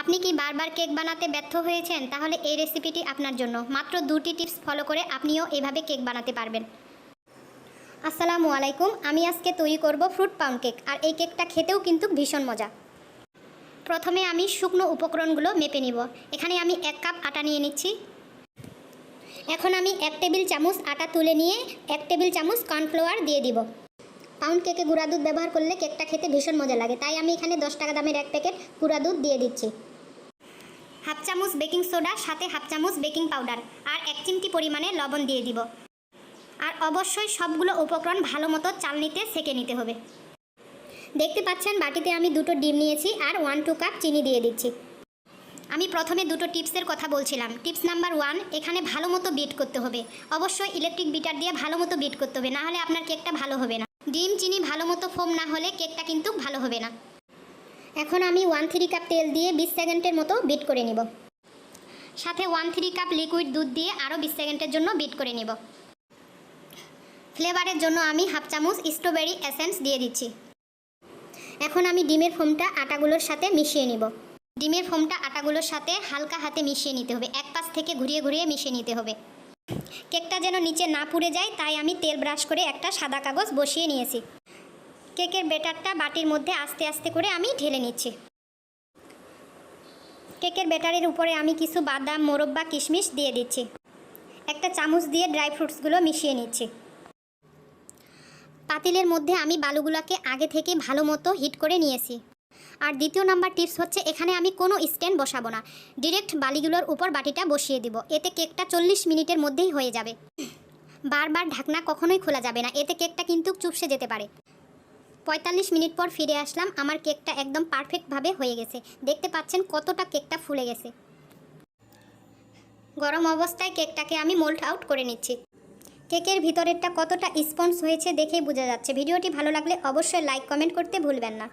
আপনি কি বারবার কেক বানাতে ব্যর্থ হয়েছেন? তাহলে এই রেসিপিটি আপনার জন্য। মাত্র 2টি টিপস ফলো করে আপনিও এভাবে কেক বানাতে পারবেন। আসসালামু আলাইকুম। আমি আজকে তৈরি করব ফ্রুট পাউন্ড কেক, আর এই কেকটা খেতেও কিন্তু ভীষণ মজা। প্রথমে আমি শুকনো উপকরণগুলো মেপে নিব। এখানে আমি 1 কাপ আটা নিয়ে নিচ্ছি। এখন আমি 1 টেবিল চামচ আটা তুলে নিয়ে 1 টেবিল চামচ কর্নফ্লাওয়ার দিয়ে দিব। পাউন্ড কেকে গুঁড়া দুধ ব্যবহার করলে কেকটা খেতে ভীষণ মজা লাগে, তাই আমি এখানে 10 টাকা দামের 1 প্যাকেট গুঁড়া দুধ দিয়ে দিচ্ছি। হাফ চামচ বেকিং সোডা, সাথে হাফ চামচ বেকিং পাউডার আর 1 চিমটি পরিমাণে লবণ দিয়ে দিব। আর অবশ্যই সবগুলো উপকরণ ভালো মতো চালনিতে সেঁকে নিতে হবে। দেখতে পাচ্ছেন বাটিতে আমি 2টো ডিম নিয়েছি আর 1-2 কাপ চিনি দিয়ে দিচ্ছি। আমি প্রথমে 2টো টিপসের কথা বলছিলাম। টিপস নাম্বার 1, এখানে ভালো মতো বিট করতে হবে। অবশ্যই ইলেকট্রিক বিটার দিয়ে ভালো মতো বিট করতে হবে, না হলে আপনার কেকটা ভালো হবে না। ডিম চিনি ভালো মতো ফোম না হলে কেকটা কিন্তু ভালো হবে না। এখন আমি 1/3 কাপ তেল দিয়ে 20 সেকেন্ডের মতো বিট করে নিব। সাথে 1/3 কাপ লিকুইড দুধ দিয়ে আরও 20 সেকেন্ডের জন্য বিট করে নিব। ফ্লেভারের জন্য আমি হাফ চামচ স্ট্রবেরি এসেন্স দিয়ে দিচ্ছি। এখন আমি ডিমের ফোমটা আটাগুলোর সাথে মিশিয়ে নিব। ডিমের ফোমটা আটাগুলোর সাথে হালকা হাতে মিশিয়ে নিতে হবে। এক পাশ থেকে ঘুরিয়ে ঘুরিয়ে মিশিয়ে নিতে হবে। কেকটা যেন নিচে না পুড়ে যায়, তাই আমি তেল ব্রাশ করে একটা সাদা কাগজ বসিয়ে নিয়েছি। কেকের ব্যাটারটা বাটির মধ্যে আস্তে আস্তে করে আমি ঢেলে নিচ্ছি। কেকের ব্যাটারের উপরে আমি কিছু বাদাম, মোরব্বা, কিশমিশ দিয়ে দিচ্ছি। একটা চামচ দিয়ে ড্রাই ফ্রুটসগুলো মিশিয়ে নিচ্ছি। পাতিলের মধ্যে আমি বালুগুলোকে আগে থেকে ভালো মতো হিট করে নিয়েছি। আর দ্বিতীয় নাম্বার টিপস হচ্ছে, এখানে আমি কোনো স্ট্যান্ড বসাবো না, ডিরেক্ট বালিগুলোর উপর বাটিটা বসিয়ে দিব। এতে কেকটা 40 মিনিটের মধ্যেই হয়ে যাবে। বারবার ঢাকনা কখনোই খোলা যাবে না, এতে কেকটা কিন্তু চুপসে যেতে পারে। 45 মিনিট পর ফিরে আসলাম। আমার কেকটা একদম পারফেক্টভাবে হয়ে গেছে। দেখতে পাচ্ছেন কতটা কেকটা ফুলে গেছে। গরম অবস্থায় কেকটাকে আমি মোল্ড আউট করে নিচ্ছি। কেকের ভিতরেরটা কতটা স্পঞ্জ হয়েছে দেখেই বোঝা যাচ্ছে। ভিডিওটি ভালো লাগলে অবশ্যই লাইক কমেন্ট করতে ভুলবেন না।